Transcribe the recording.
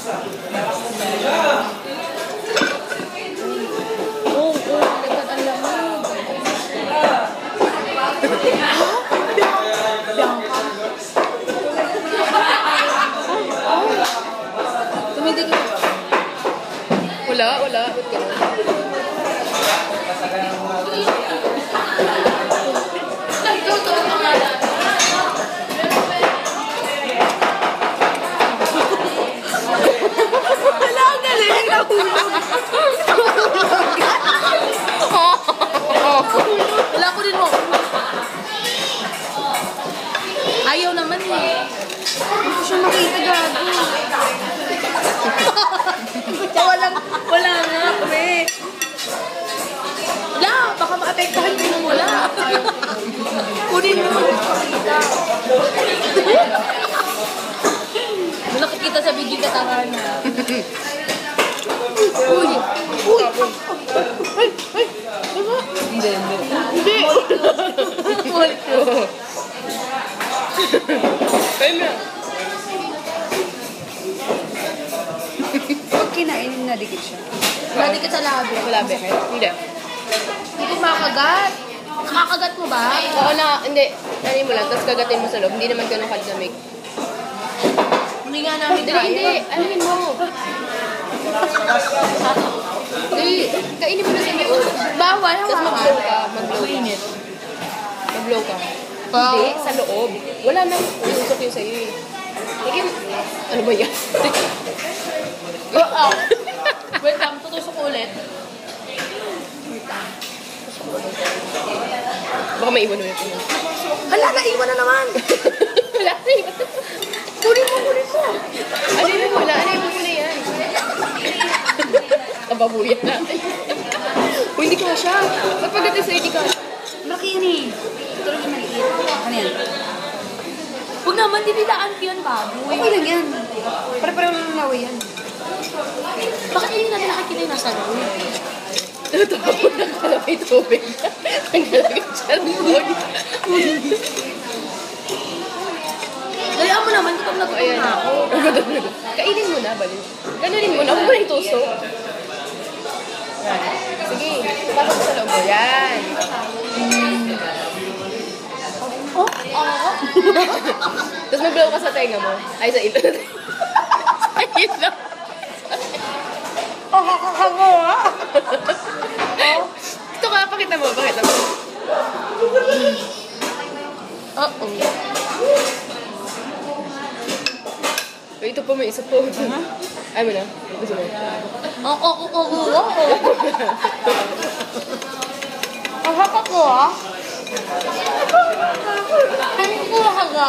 Lagkat ang lamang. Tumidig. Wala. Ba't gano'n? Wala, ang galing. Nahulog. Wala ko din mo. Ayaw naman eh. Hindi ko siya makita gago. Wala nga, pre. Wala, baka maapektahan ko nung wala. Kunin mo. May nakikita sa video katangan na. Uy! Ay! Hindi. Ulit ko. Kaya na. Pag kinainin, nadikit siya. Nadikit sa labi. Malabi. Hindi. Hindi ko makagat. Nakakagat mo ba? Oo na, hindi. Ano mo lang, tapos kagatin mo sa loob. Hindi naman ganun kadamig. Hindi nga namin Hindi. Anuhin mo. Hindi. Kainin mo na sa loob. Bawal, Tapos mag-blow ka. Mainit. Mag-blow ka. Hindi, sa loob. Wala nang usok yun sa'yo eh. Sige, ano ba yan? Wait lang, tutusok ulit. Baka maiwan ulit yun. Hala, naiwan na naman. Wala na iwan. Kunin mo. Ano yun mo na? Ano yun mo na yan? Kababuyan natin. O, hindi ka siya. Ba't pagdating sa'yo, hindi ka siya? Laki yan eh. Ito lang yung maliit. Ano yan? Huwag naman, dinilaan ko yan, baboy. Okay lang yan. Pare-pareho lang ng laway yan. Bakit hindi natin nakikita yung nasa loob? Totoo po na kala may tubig. Ang galagay siya ng boy. Dalihan mo naman, kapag nagutom na ako. Kainin mo na, balik. Ganunin mo na. Huwag mo na itusok. Sige, tapos sa loob mo. Yan. Tapos mag-blow ka sa tenga mo. Ay, sa ilo. Sa ilo. Hango ah! Ito ka, pakita mo. Oo. Ito po, may isa po. Ay mo na. Gusto mo. Ang haka ko ah! Ang haka.